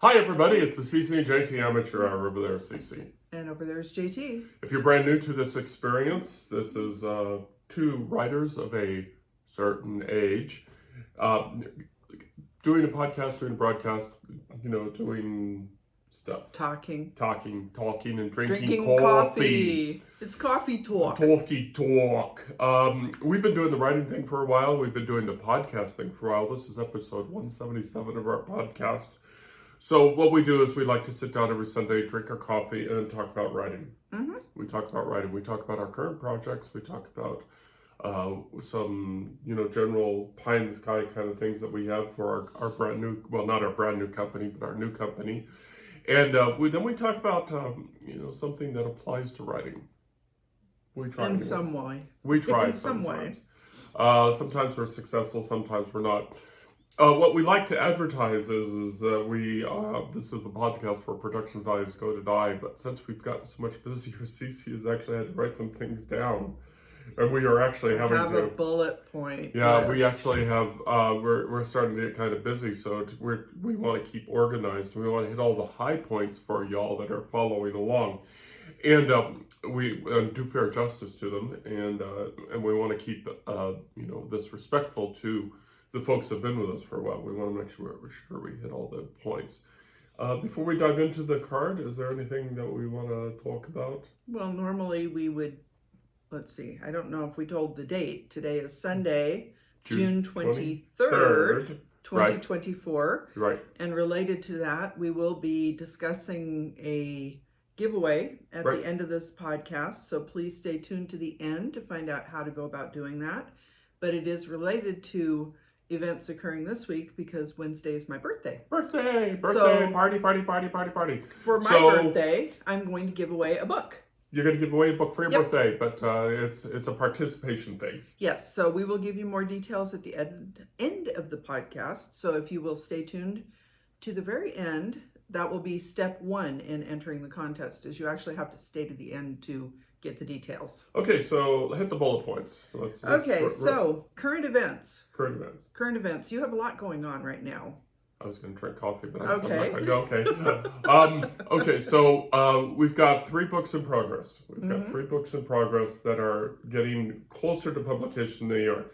Hi everybody, it's the CC and JT Amateur Hour. Over there, CC. And over there's JT. If you're brand new to this experience, this is two writers of a certain age doing a podcast, doing a broadcast, doing stuff. Talking and drinking coffee. It's coffee talk. Talky talk. We've been doing the writing thing for a while. We've been doing the podcast thing for a while. This is episode 177 of our podcast. So what we do is we like to sit down every Sunday, drink our coffee, and talk about writing. Mm-hmm. We talk about writing. We talk about our current projects. We talk about some, general pie in the sky kind of things that we have for our brand new, well, not our brand new company, but our new company. And then we talk about, something that applies to writing. We try in some way. We try in some way. Sometimes we're successful, sometimes we're not. What we like to advertise is this is the podcast where production values go to die, but since we've gotten so much busier, CC has actually had to write some things down, and we are actually having to a bullet point. Yeah, yes. We actually have, we're starting to get kind of busy, so we want to keep organized. We want to hit all the high points for y'all that are following along, and we do fair justice to them, and we want to keep, this respectful to the folks that have been with us for a while. We want to make sure we hit all the points. Before we dive into the card, is there anything that we want to talk about? Well, normally we would, let's see, I don't know if we told the date. Today is Sunday, June 23rd, 2024. Right. And related to that, we will be discussing a giveaway at the end of this podcast. So please stay tuned to the end to find out how to go about doing that. But it is related to events occurring this week because Wednesday is my birthday. Party. For my birthday, I'm going to give away a book. You're going to give away a book for your birthday, but it's a participation thing. Yes, so we will give you more details at the end of the podcast. So if you will stay tuned to the very end, that will be step one in entering the contest, is you actually have to stay to the end to get the details. Okay, so hit the bullet points. So current events. Current events. You have a lot going on right now. I was going to drink coffee, but I'm okay. not going to. Okay, so we've got 3 books in progress. We've got 3 books in progress that are getting closer to publication than they are.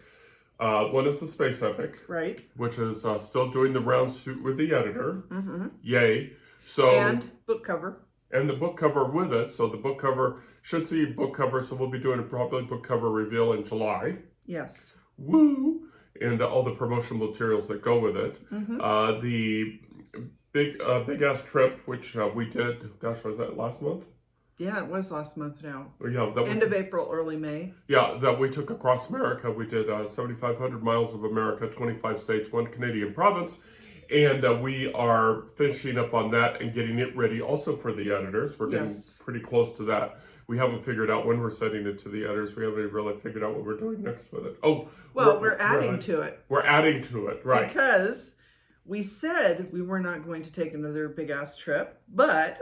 One is the space epic, right? Which is still doing the rounds with the editor. Mm-hmm. Yay! So and book cover. And the book cover with it. So the book cover should see book cover. So we'll be doing a probably book cover reveal in July. Yes. Woo! And all the promotional materials that go with it. Mm-hmm. The big ass trip, which we did. Gosh, was that last month? Yeah, it was last month now. Yeah, end of April, early May. Yeah, that we took across America. We did 7,500 miles of America, 25 states, 1 Canadian province. And we are finishing up on that and getting it ready also for the editors. We're getting pretty close to that. We haven't figured out when we're sending it to the editors. We haven't really figured out what we're doing next with it. Oh, well, we're adding to it. We're adding to it, right. Because we said we were not going to take another big-ass trip, but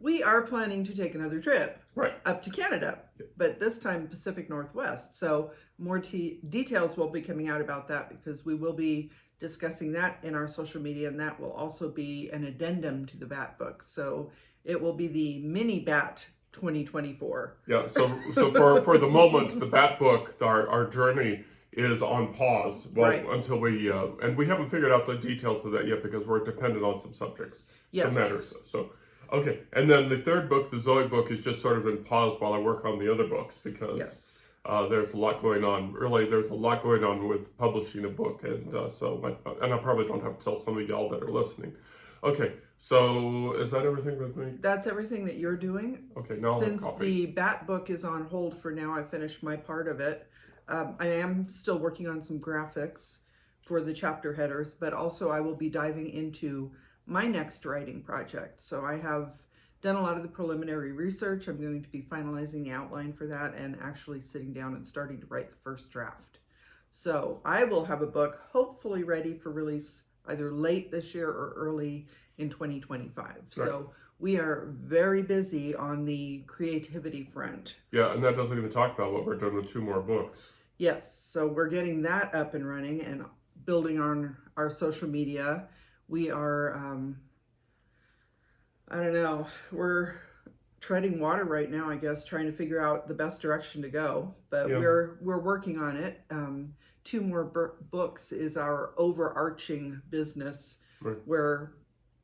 we are planning to take another trip up to Canada, but this time Pacific Northwest. So more details will be coming out about that because we will be discussing that in our social media, and that will also be an addendum to the BAT book. So it will be the mini BAT 2024. Yeah, so for the moment, the BAT book, our journey is on pause until we, and we haven't figured out the details of that yet because we're dependent on some subjects, some matters. So, okay. And then the third book, the Zoe book, is just sort of in pause while I work on the other books because there's a lot going on. Really, there's a lot going on with publishing a book, and and I probably don't have to tell some of y'all that are listening. Okay, so is that everything with me? That's everything that you're doing. Okay, now since the BAT book is on hold for now, I finished my part of it. I am still working on some graphics for the chapter headers, but also I will be diving into my next writing project. So I have done a lot of the preliminary research. I'm going to be finalizing the outline for that and actually sitting down and starting to write the first draft. So I will have a book hopefully ready for release either late this year or early in 2025. Right. So we are very busy on the creativity front. Yeah, and that doesn't even talk about what we're doing with 2 more books. Yes, so we're getting that up and running and building on our social media. We are I don't know. We're treading water right now, I guess, trying to figure out the best direction to go. But Yeah. we're working on it. Two more books is our overarching business, Right. where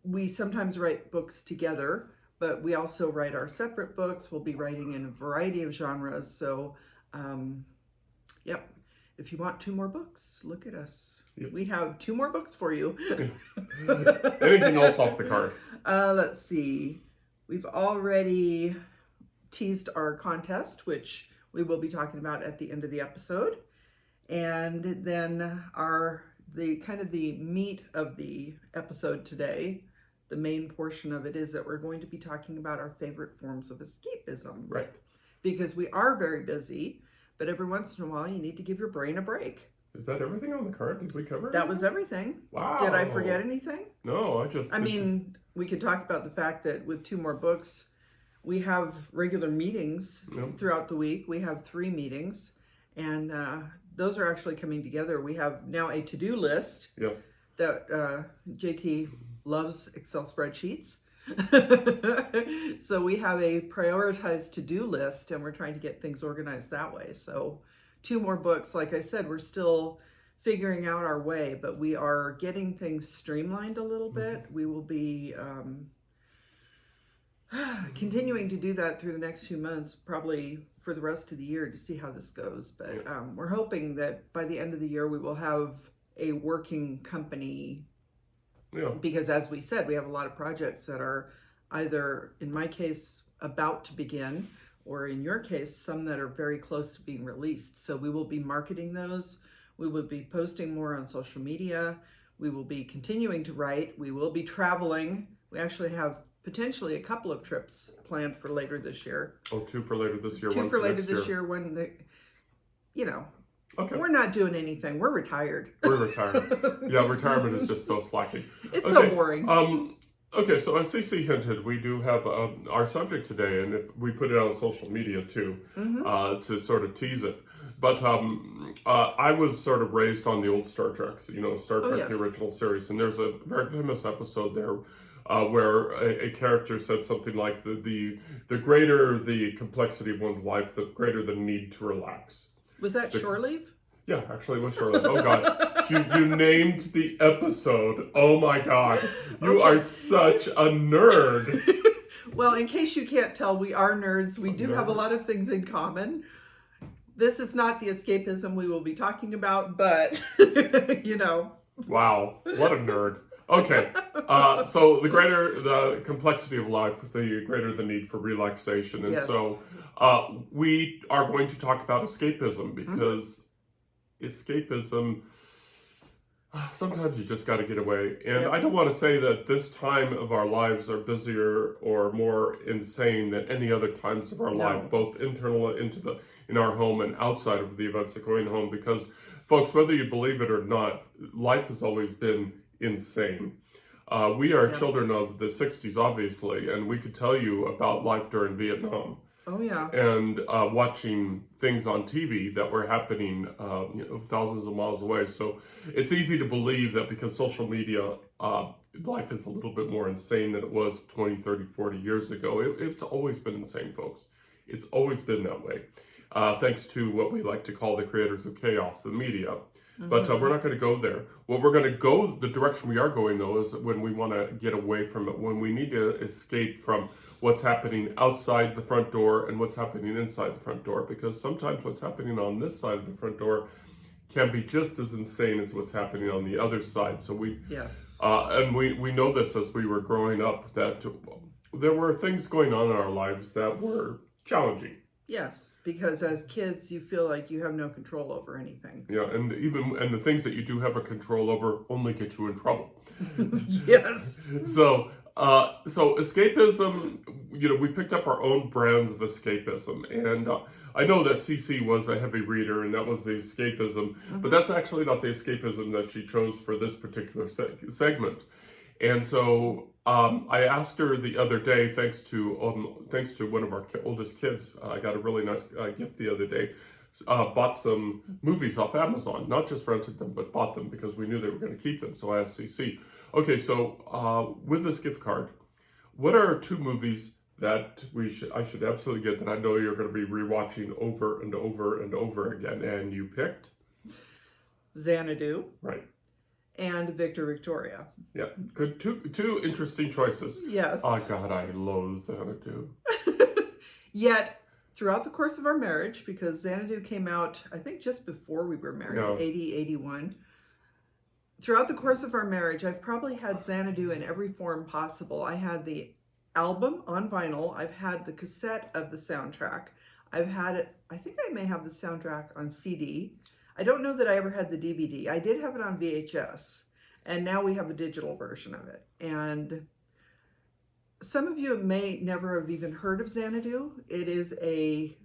we sometimes write books together, but we also write our separate books. We'll be writing in a variety of genres. So, yep. If you want two more books, look at us. Yep. We have two more books for you. Anything else off the card? Let's see. We've already teased our contest, which we will be talking about at the end of the episode. And then the meat of the episode today, the main portion of it, is that we're going to be talking about our favorite forms of escapism. Right. Because we are very busy, but every once in a while you need to give your brain a break. Is that everything on the card? Did we cover it? That was everything. Wow. Did I forget anything? No, We could talk about the fact that with two more books, we have regular meetings throughout the week. We have 3 meetings, and those are actually coming together. We have now a to-do list. Yes. That JT loves Excel spreadsheets. So we have a prioritized to-do list, and we're trying to get things organized that way. So 2 more books. Like I said, we're still figuring out our way, but we are getting things streamlined a little bit. We will be continuing to do that through the next few months, probably for the rest of the year, to see how this goes. But we're hoping that by the end of the year we will have a working company. Yeah. Because as we said, we have a lot of projects that are either, in my case, about to begin, or in your case, some that are very close to being released. So we will be marketing those. We will be posting more on social media. We will be continuing to write. We will be traveling. We actually have potentially a couple of trips planned for later this year. Oh, 2 for later this year. 2 1 for later next this year when Okay. we're not doing anything. We're retired. We're retired. Yeah, retirement is just so slacking. It's so boring. Okay, so as CC hinted, we do have our subject today, and if we put it on social media too, to sort of tease it. But I was sort of raised on the old Star Trek, Star Trek, the original series, and there's a very famous episode there where a character said something like, the greater the complexity of one's life, the greater the need to relax. Was that Shore Leave? Yeah, actually it was Shore Leave. Oh God, you named the episode. Oh my God, you are such a nerd. Well, in case you can't tell, we are nerds. We do have a lot of things in common. This is not the escapism we will be talking about, but Wow, what a nerd. Okay, so the greater the complexity of life, the greater the need for relaxation. And so we are going to talk about escapism, because escapism, sometimes you just got to get away. And I don't want to say that this time of our lives are busier or more insane than any other times of our life, both internal in our home and outside of the events of going home, because folks, whether you believe it or not, life has always been insane. We are children of the 60s, obviously, and we could tell you about life during Vietnam. Oh, yeah. And watching things on TV that were happening thousands of miles away. So it's easy to believe that because social media, life is a little bit more insane than it was 20, 30, 40 years ago. It's always been insane, folks. It's always been that way. Thanks to what we like to call the creators of chaos, the media. But we're not going to go there. What we're going to go, the direction we are going, though, is when we want to get away from it, when we need to escape from what's happening outside the front door and what's happening inside the front door. Because sometimes what's happening on this side of the front door can be just as insane as what's happening on the other side. So and we know this as we were growing up, that there were things going on in our lives that were challenging. Yes, because as kids, you feel like you have no control over anything. Yeah, and the things that you do have a control over only get you in trouble. Yes. So escapism, we picked up our own brands of escapism, and I know that CC was a heavy reader, and that was the escapism, but that's actually not the escapism that she chose for this particular segment. And so I asked her the other day, thanks to one of our oldest kids, I got a really nice gift the other day, bought some movies off Amazon, not just rented them, but bought them because we knew they were going to keep them. So I asked CC, okay, so with this gift card, what are two movies that I should absolutely get that I know you're going to be rewatching over and over and over again? And you picked Xanadu. Right. And Victor Victoria. Yeah, good. Two interesting choices. Yes. Oh God, I loathe Xanadu. Yet, throughout the course of our marriage, because Xanadu came out, I think just before we were married, No. 80, 81. Throughout the course of our marriage, I've probably had Xanadu in every form possible. I had the album on vinyl. I've had the cassette of the soundtrack. I've had it, I think I may have the soundtrack on CD. I don't know that I ever had the DVD. I did have it on VHS, and now we have a digital version of it. And some of you may never have even heard of Xanadu. It is a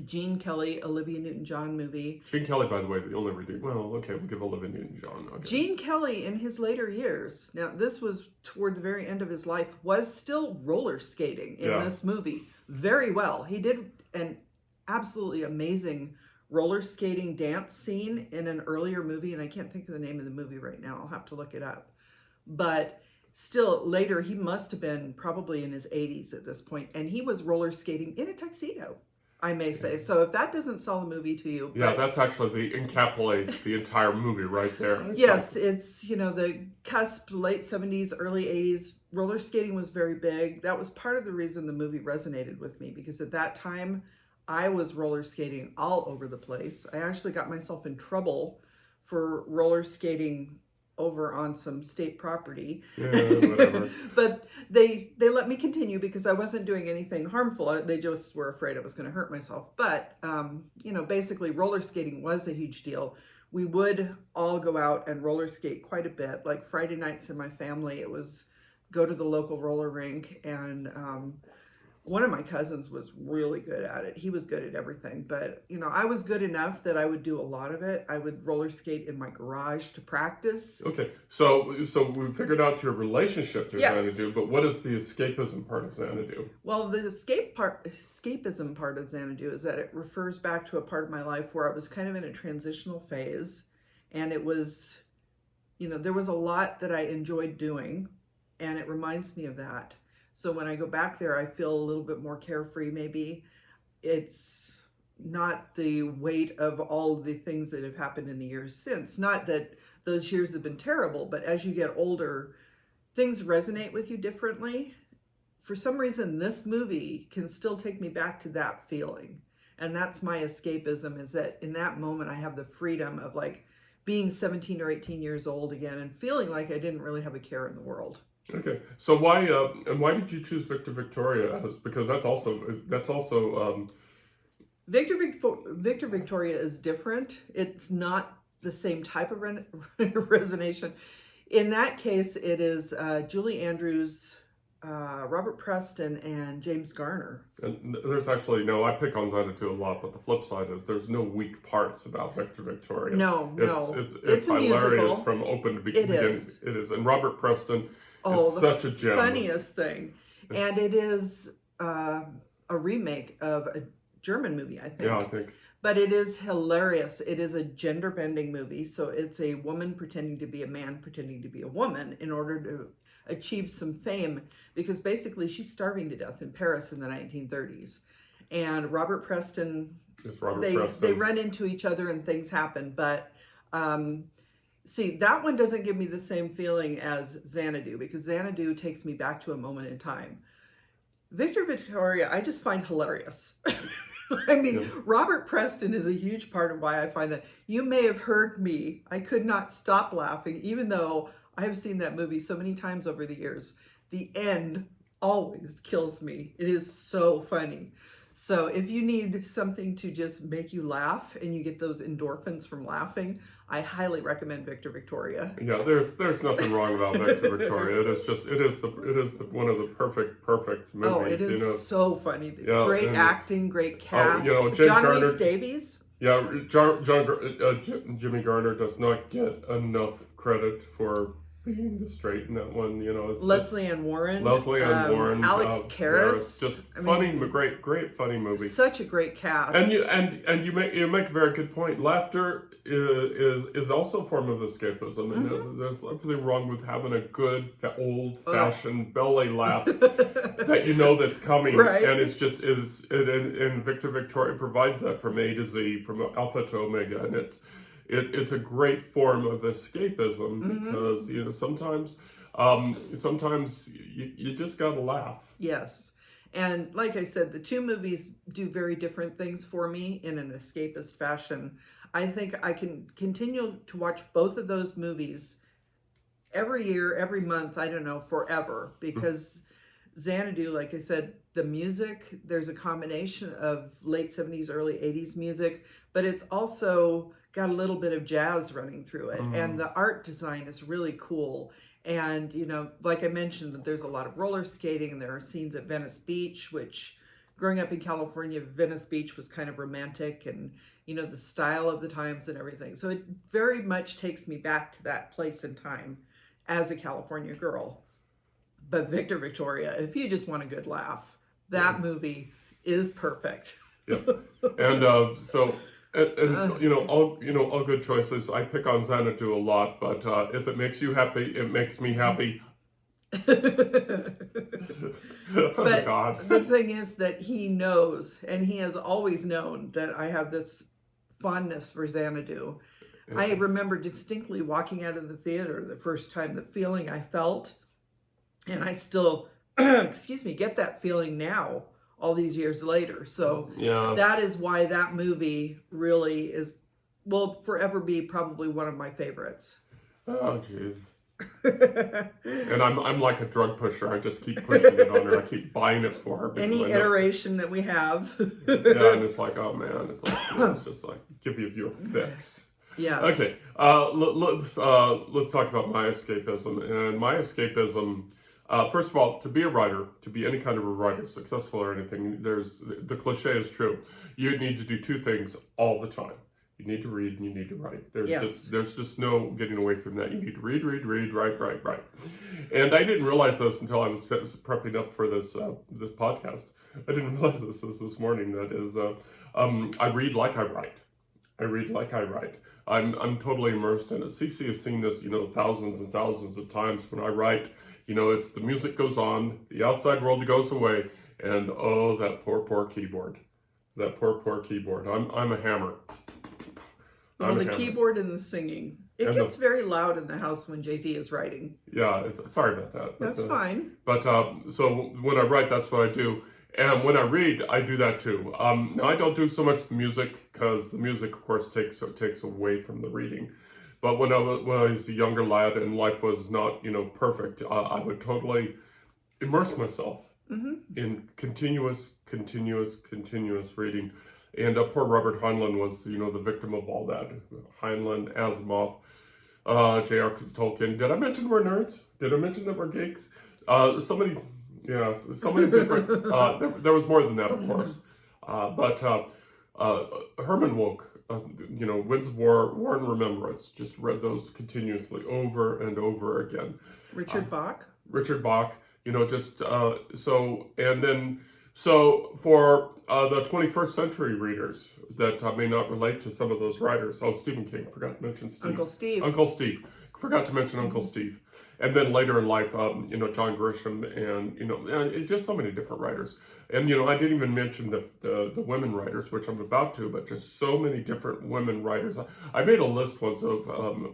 Gene Kelly, Olivia Newton-John movie. Gene Kelly, by the way, the only redeemed. Well, okay, we'll give Olivia Newton-John. Okay. Gene Kelly, in his later years, now this was toward the very end of his life, was still roller skating in this movie very well. He did an absolutely amazing roller skating dance scene in an earlier movie, and I can't think of the name of the movie right now. I'll have to look it up. But still, later, he must have been probably in his 80s at this point, and he was roller skating in a tuxedo, I may say. So if that doesn't sell the movie to you... Yeah, that's actually encapsulates the entire movie right there. Yes, it's, the cusp, late 70s, early 80s. Roller skating was very big. That was part of the reason the movie resonated with me, because at that time, I was roller skating all over the place. I actually got myself in trouble for roller skating over on some state property. Yeah, whatever. But they let me continue because I wasn't doing anything harmful. They just were afraid I was going to hurt myself. But, basically roller skating was a huge deal. We would all go out and roller skate quite a bit. Like Friday nights in my family, it was go to the local roller rink, and one of my cousins was really good at it. He was good at everything, but I was good enough that I would do a lot of it. I would roller skate in my garage to practice. Okay, so we figured out your relationship to Yes. Xanadu, but what is the escapism part of Xanadu? Well, the escapism part of Xanadu is that it refers back to a part of my life where I was kind of in a transitional phase, and it was, there was a lot that I enjoyed doing, and it reminds me of that. So when I go back there, I feel a little bit more carefree, maybe. It's not the weight of all of the things that have happened in the years since. Not that those years have been terrible, but as you get older, things resonate with you differently. For some reason, this movie can still take me back to that feeling. And that's my escapism, is that in that moment, I have the freedom of being 17 or 18 years old again and feeling like I didn't really have a care in the world. Okay, so why did you choose Victor Victoria? Because that's also Victor Victoria is different. It's not the same type of resonation. In that case, it is Julie Andrews, Robert Preston, and James Garner. And there's actually I pick on Xanadu a lot, but the flip side is there's no weak parts about Victor Victoria. No. It's hilarious musical. From open to beginning. It is, and Robert Preston is such a gem. Funniest thing, and it is a remake of a German movie, I think. Yeah, I think. But it is hilarious. It is a gender-bending movie, so it's a woman pretending to be a man, pretending to be a woman in order to achieve some fame, because basically she's starving to death in Paris in the 1930s. And Robert Preston, they run into each other and things happen. But see, that one doesn't give me the same feeling as Xanadu, because Xanadu takes me back to a moment in time. Victor Victoria, I just find hilarious. I mean, Robert Preston is a huge part of why I find that. You may have heard me. I could not stop laughing, even though I have seen that movie so many times over the years. The end always kills me. It is so funny. So if you need something to just make you laugh and you get those endorphins from laughing, I highly recommend Victor Victoria. Yeah, there's nothing wrong about Victor Victoria. It is one of the perfect movies. Oh, it is so funny. Yeah, great acting, great cast. James John Garner, Rhys Davies. Yeah, Jimmy Garner does not get enough credit for being the straight in that one, it's Leslie Ann Warren. Leslie Ann Warren, Alex Karras. just funny, great funny movie. Such a great cast. And you make a very good point. Laughter is also a form of escapism, and there's nothing wrong with having a good old-fashioned belly laugh that you know that's coming, right. And it's just and Victor Victoria provides that from A to Z, from Alpha to Omega, and it's a great form of escapism because sometimes you just gotta laugh. Yes. And like I said, the two movies do very different things for me in an escapist fashion. I think I can continue to watch both of those movies every year, every month, I don't know, forever. Because Xanadu, like I said, the music, there's a combination of late 70s, early 80s music, but it's also got a little bit of jazz running through it. And the art design is really cool. And, like I mentioned, there's a lot of roller skating, and there are scenes at Venice Beach, which growing up in California, Venice Beach was kind of romantic, and, the style of the times and everything. So it very much takes me back to that place and time as a California girl. But Victor Victoria, if you just want a good laugh, that movie is perfect. Yeah. And all good choices. I pick on Xanadu a lot, but if it makes you happy, it makes me happy. But God. The thing is that he knows, and he has always known, that I have this fondness for Xanadu. Yeah. I remember distinctly walking out of the theater the first time, the feeling I felt, and I still, get that feeling now, all these years later. So that is why that movie really will forever be probably one of my favorites. Oh, jeez. And I'm like a drug pusher. I just keep pushing it on her. I keep buying it for her. Any iteration that we have. Yeah, and it's like, oh man, it's just like give you your fix. Yes. Okay. Let's talk about my escapism. And my escapism, first of all, to be a writer, to be any kind of a writer, successful or anything, the cliche is true. You need to do two things all the time. You need to read and you need to write. There's just no getting away from that. You need to read, write. And I didn't realize this until I was prepping up for this podcast. I didn't realize this morning. That is, I read like I write. I read like I write. I'm totally immersed in it. Cece has seen this, thousands and thousands of times when I write. It's the music goes on, the outside world goes away, and oh, that poor keyboard. That poor keyboard. I'm a hammer. The keyboard and the singing. It gets very loud in the house when JT is writing. Yeah, sorry about that. That's fine. But so when I write, that's what I do. And when I read, I do that too. Now, I don't do so much the music, because the music, of course, takes away from the reading. But when I was a younger lad and life was not, perfect, I would totally immerse myself in continuous reading. And poor Robert Heinlein was, the victim of all that. Heinlein, Asimov, J.R. Tolkien. Did I mention we're nerds? Did I mention that we're geeks? So many different. There was more than that, of course. But Herman Wouk, Winds of War and Remembrance. Just read those continuously over and over again. Richard Bach. So for the 21st century readers that may not relate to some of those writers, Stephen King, forgot to mention Steve. Uncle Steve, forgot to mention Uncle Steve. And then later in life, John Grisham, and, it's just so many different writers. And, I didn't even mention the women writers, which I'm about to, but just so many different women writers. I made a list once of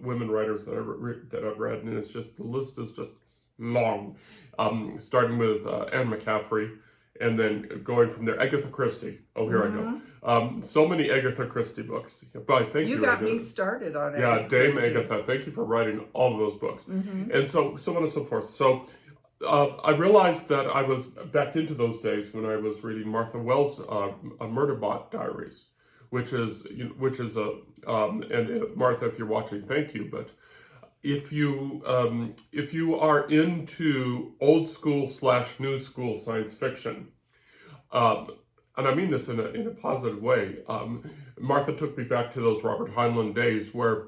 women writers that I've read, and it's just, the list is just long. Starting with Anne McCaffrey, and then going from there, Agatha Christie. Oh, here I go. So many Agatha Christie books. But thank you. You got me started on it. Yeah, Dame Agatha. Thank you for writing all of those books. And so on and so forth. So I realized that I was back into those days when I was reading Martha Wells' Murderbot Diaries, which is and Martha, if you're watching, thank you. But if you are into old school / new school science fiction, and I mean this in a positive way, Martha took me back to those Robert Heinlein days where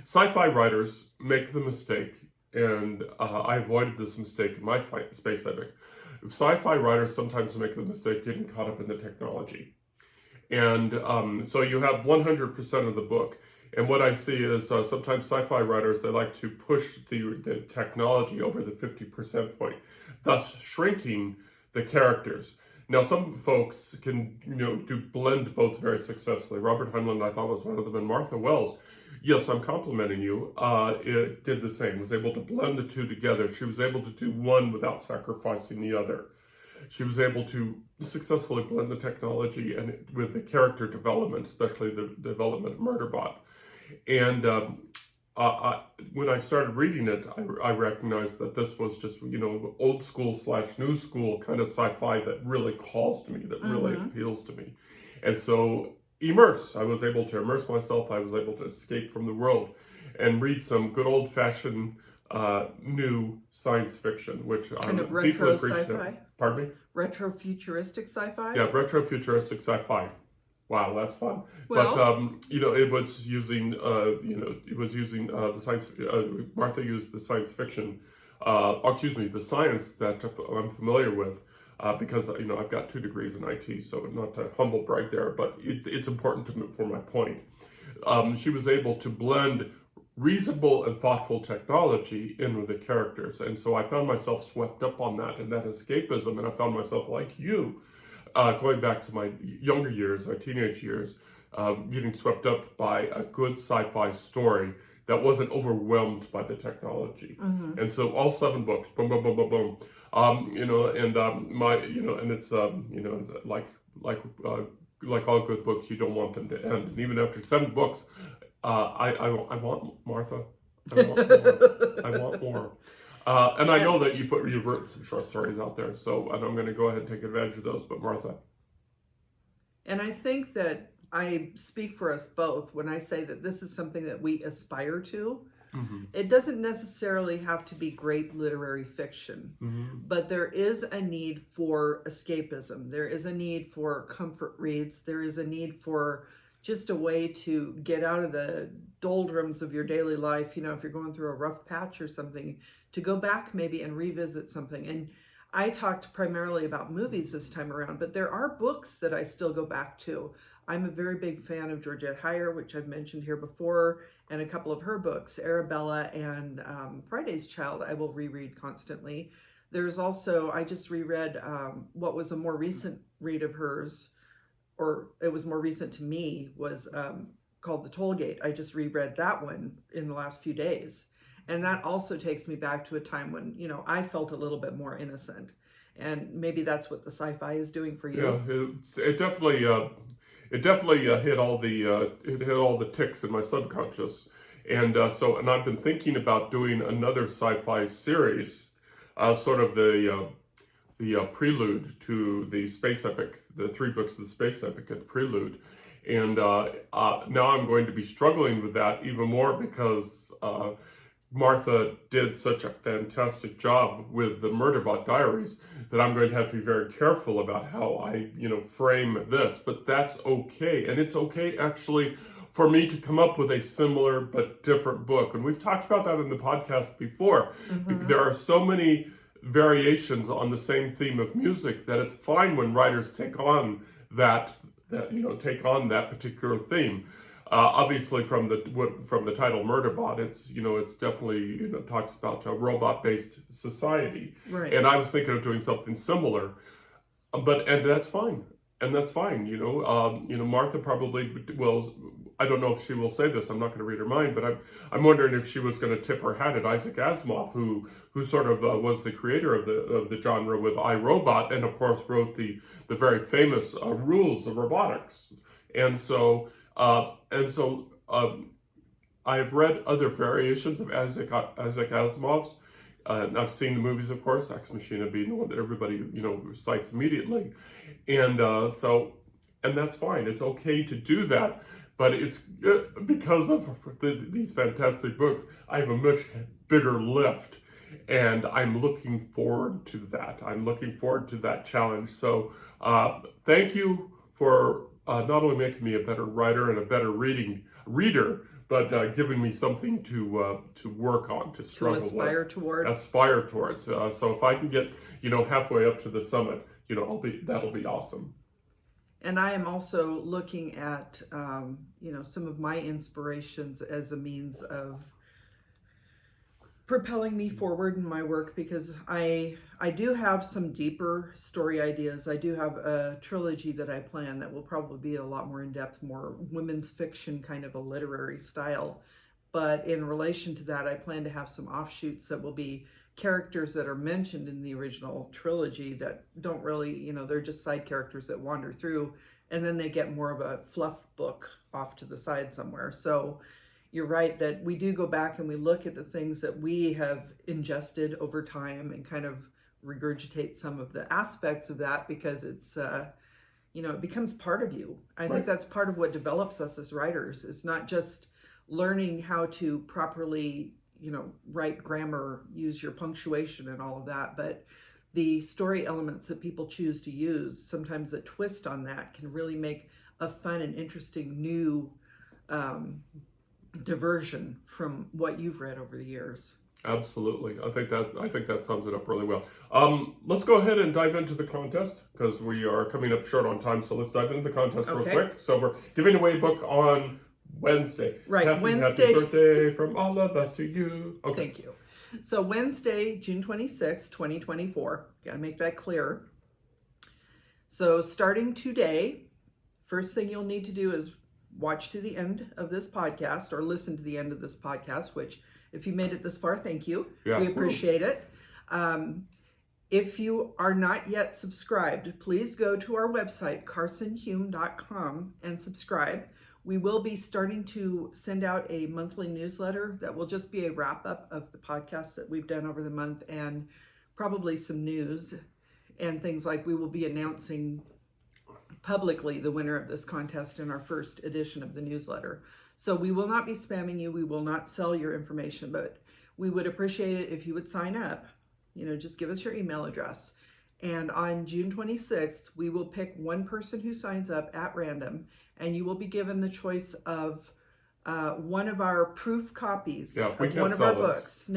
sci-fi writers make the mistake, and I avoided this mistake in my space epic. Sci-fi writers sometimes make the mistake getting caught up in the technology. And so you have 100% of the book. And what I see is sometimes sci-fi writers, they like to push the technology over the 50% point, thus shrinking the characters. Now, some folks can, do blend both very successfully. Robert Heinlein, I thought, was one of them. And Martha Wells, yes, I'm complimenting you, it did the same, was able to blend the two together. She was able to do one without sacrificing the other. She was able to successfully blend the technology and with the character development, especially the development of Murderbot. And when I started reading it, I recognized that this was just, old school / new school kind of sci-fi that really calls to me, that really appeals to me. And so I was able to immerse myself. I was able to escape from the world and read some good old-fashioned new science fiction, which kind I'm of deeply retro appreciative. sci-fi? Pardon me? Retro-futuristic sci-fi? Yeah, retro-futuristic sci-fi. Wow, that's fun. Well, but it was using, the science. Martha used the science fiction, the science that I'm familiar with, because I've got 2 degrees in IT, so not to humble brag there, but it's important for my point. She was able to blend reasonable and thoughtful technology in with the characters, and so I found myself swept up on that and that escapism, and I found myself like you. Going back to my younger years, my teenage years, getting swept up by a good sci-fi story that wasn't overwhelmed by the technology. And so all 7 books, boom, boom, boom, boom, boom. And it's like all good books, you don't want them to end. And even after 7 books, I want Martha. I want more. I want more. And I know that you've written some short stories out there, and I'm going to go ahead and take advantage of those, but Martha. And I think that I speak for us both when I say that this is something that we aspire to. It doesn't necessarily have to be great literary fiction, but there is a need for escapism. There is a need for comfort reads. There is a need for just a way to get out of the doldrums of your daily life. If you're going through a rough patch or something, to go back maybe and revisit something. And I talked primarily about movies this time around, but there are books that I still go back to. I'm a very big fan of Georgette Heyer, which I've mentioned here before, and a couple of her books, Arabella and Friday's Child, I will reread constantly. There's also, I just reread what was a more recent read of hers, or it was more recent to me, was called The Tollgate. I just reread that one in the last few days. And that also takes me back to a time when, I felt a little bit more innocent. And maybe that's what the sci-fi is doing for you. Yeah, it definitely hit all the ticks in my subconscious. And I've been thinking about doing another sci-fi series, sort of the prelude to the space epic, the 3 books of the space epic and prelude. And now I'm going to be struggling with that even more because Martha did such a fantastic job with the Murderbot Diaries that I'm going to have to be very careful about how I, frame this. But that's okay. And it's okay, actually, for me to come up with a similar but different book. And we've talked about that in the podcast before. There are so many variations on the same theme of music that it's fine when writers take on that particular theme. Obviously, from the title Murderbot, it's definitely talks about a robot-based society, right? And I was thinking of doing something similar, and that's fine, Martha probably will. I don't know if she will say this. I'm not going to read her mind, but I'm wondering if she was going to tip her hat at Isaac Asimov, who sort of was the creator of the genre with I, Robot, and of course wrote the very famous Rules of Robotics, and so. I've read other variations of Isaac Asimov's. I've seen the movies, of course, Ex Machina being the one that everybody, cites immediately. And that's fine. It's okay to do that. But it's because of these fantastic books, I have a much bigger lift. And I'm looking forward to that. I'm looking forward to that challenge. So thank you for not only making me a better writer and a better reader, but giving me something to work on, to struggle with, aspire towards. So if I can get, halfway up to the summit, that'll be awesome. And I am also looking at, some of my inspirations as a means of propelling me forward in my work, because I do have some deeper story ideas. I do have a trilogy that I plan that will probably be a lot more in-depth, more women's fiction kind of a literary style. But in relation to that, I plan to have some offshoots that will be characters that are mentioned in the original trilogy that don't really, they're just side characters that wander through, and then they get more of a fluff book off to the side somewhere. So you're right that we do go back and we look at the things that we have ingested over time and kind of regurgitate some of the aspects of that, because it's, it becomes part of you. I think that's part of what develops us as writers. It's not just learning how to properly, write grammar, use your punctuation and all of that, but the story elements that people choose to use, sometimes a twist on that can really make a fun and interesting new diversion from what you've read over the years. Absolutely. I think that sums it up really well. Let's go ahead and dive into the contest, because we are coming up short on time. So let's dive into the contest real quick. So we're giving away a book on Wednesday. Right, Wednesday. Happy birthday from all of us to you. Okay. Thank you. So Wednesday, June 26th, 2024. Got to make that clear. So starting today, first thing you'll need to do is watch to the end of this podcast, or listen to the end of this podcast, which if you made it this far, thank you. Yeah. We appreciate it. If you are not yet subscribed, please go to our website, carsonhume.com, and subscribe. We will be starting to send out a monthly newsletter that will just be a wrap-up of the podcasts that we've done over the month, and probably some news and things like we will be announcing publicly the winner of this contest in our first edition of the newsletter. So we will not be spamming you. We will not sell your information, but we would appreciate it if you would sign up. Just give us your email address. And on June 26th, we will pick one person who signs up at random, and you will be given the choice of one of our proof copies of one of our books.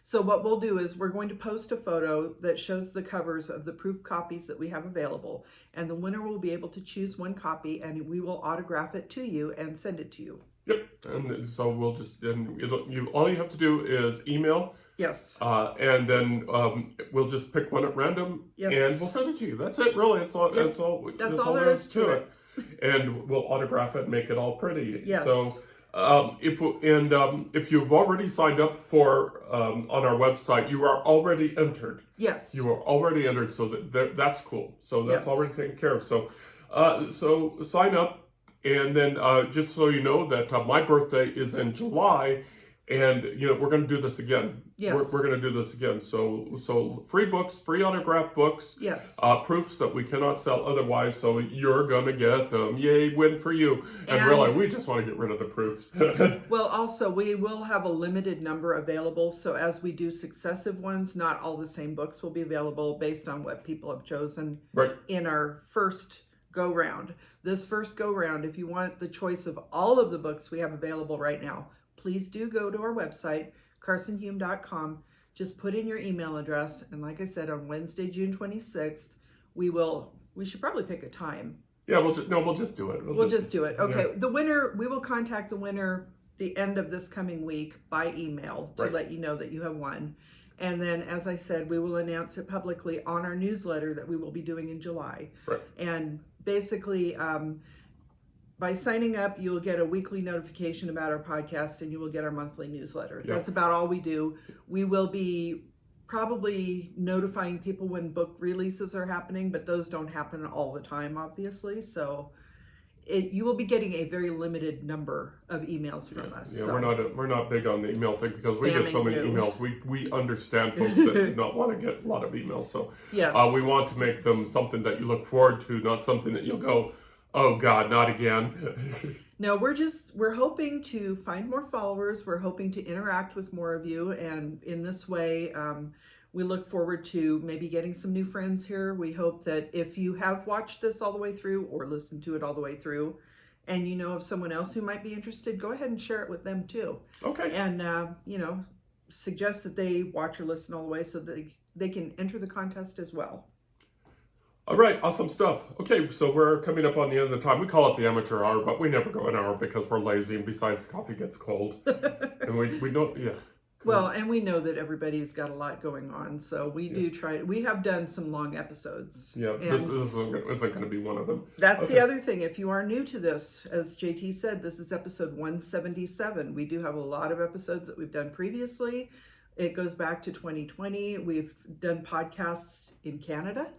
So what we'll do is we're going to post a photo that shows the covers of the proof copies that we have available, and the winner will be able to choose one copy, and we will autograph it to you and send it to you. Yep. And so we'll just, all you have to do is email. Yes. And then we'll just pick one at random, and we'll send it to you. That's it, really. That's all there is to it. And we'll autograph it, make it all pretty. Yes. So if you've already signed up for on our website, you are already entered. Yes. You are already entered, so that's cool. So that's already taken care of. So so sign up, and then just so you know that my birthday is in July. And, we're going to do this again. Yes. We're going to do this again. So free books, free autographed books. Yes. Proofs that we cannot sell otherwise. So you're going to get them. Yay, win for you. And really, we just want to get rid of the proofs. Well, also, we will have a limited number available. So as we do successive ones, not all the same books will be available based on what people have chosen in our first go-round. This first go-round, if you want the choice of all of the books we have available right now, please do go to our website, carsonhume.com. Just put in your email address. And like I said, on Wednesday, June 26th, we should probably pick a time. Yeah, we'll just do it. We'll just do it. Okay. Yeah. The winner, we will contact the winner the end of this coming week by email to let you know that you have won. And then, as I said, we will announce it publicly on our newsletter that we will be doing in July. Right. And basically, by signing up, you'll get a weekly notification about our podcast, and you will get our monthly newsletter. Yep. That's about all we do. We will be probably notifying people when book releases are happening, but those don't happen all the time, obviously. So you will be getting a very limited number of emails from us. Yeah, so. we're not big on the email thing, because we get so many emails. We understand folks that do not want to get a lot of emails. So we want to make them something that you look forward to, not something that you'll go, oh God, not again. No, we're hoping to find more followers. We're hoping to interact with more of you. And in this way, we look forward to maybe getting some new friends here. We hope that if you have watched this all the way through or listened to it all the way through and you know of someone else who might be interested, go ahead and share it with them too. Okay. And, suggest that they watch or listen all the way so that they can enter the contest as well. All right, awesome stuff. Okay, so we're coming up on the end of the time. We call it the amateur hour, but we never go an hour because we're lazy, and besides, the coffee gets cold. And we don't, yeah. Well, and we know that everybody's got a lot going on, so we do try. We have done some long episodes. Yeah, this isn't going to be one of them. That's the other thing. If you are new to this, as JT said, this is episode 177. We do have a lot of episodes that we've done previously. It goes back to 2020. We've done podcasts in Canada.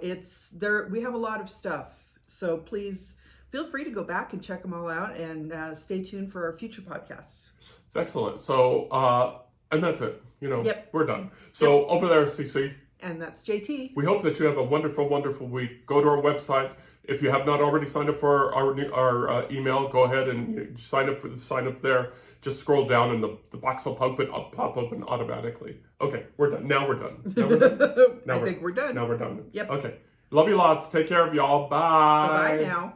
It's there. We have a lot of stuff. So please feel free to go back and check them all out, and stay tuned for our future podcasts. It's excellent. So, and that's it. We're done. So over there, CC. And that's JT. We hope that you have a wonderful, wonderful week. Go to our website. If you have not already signed up for our email, go ahead and sign up there. Just scroll down and the box will pop open automatically. Okay, we're done. Now we're done. I think we're done. Now we're done. Yep. Okay. Love you lots. Take care of y'all. Bye. Bye now.